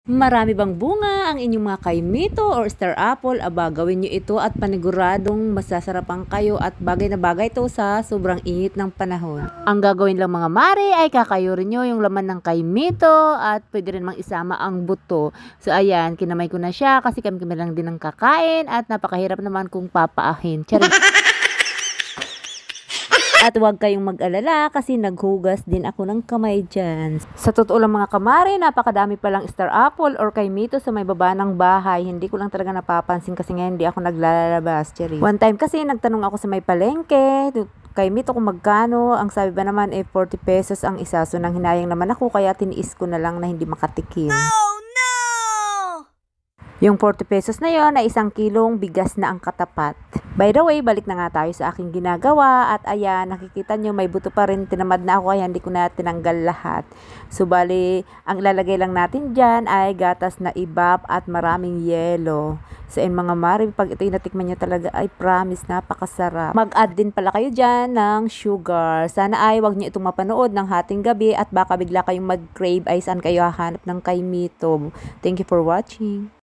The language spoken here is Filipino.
Marami bang bunga ang inyong mga kaimito or star apple? Aba, gawin nyo ito at paniguradong masasarapan kayo at bagay na bagay ito sa sobrang init ng panahon. Ang gagawin lang mga mare ay kakayurin nyo yung laman ng kaimito at pwede rin mang isama ang buto. So ayan, kinamay ko na siya kasi kami lang din ang kakain at napakahirap naman kung papaahin. Charing. At huwag kayong mag-alala kasi naghugas din ako ng kamay dyan. Sa totoo lang mga kamare, napakadami palang star apple or kaimito sa may baba ng bahay. Hindi ko lang talaga napapansin kasi nga hindi ako naglalabas. Cherry. One time kasi nagtanong ako sa may palengke, kaimito kung magkano. Ang sabi ba naman 40 pesos ang isa. So nang hinayang naman ako kaya tiniis ko na lang na hindi makatikim. Yung 40 pesos na yon ay 1 kilong bigas na ang katapat. By the way, balik na nga tayo sa aking ginagawa at ayan, nakikita nyo may buto pa rin, tinamad na ako kaya hindi ko na tinanggal lahat. So bali, ang ilalagay lang natin dyan ay gatas na ibap at maraming yelo. So mga mari, pag ito natikman nyo talaga ay promise, napakasarap. Mag-add din pala kayo dyan ng sugar. Sana ay wag nyo itong mapanood ng hating gabi at baka bigla kayong mag-crave ay saan kayo hahanap ng kaimito. Thank you for watching.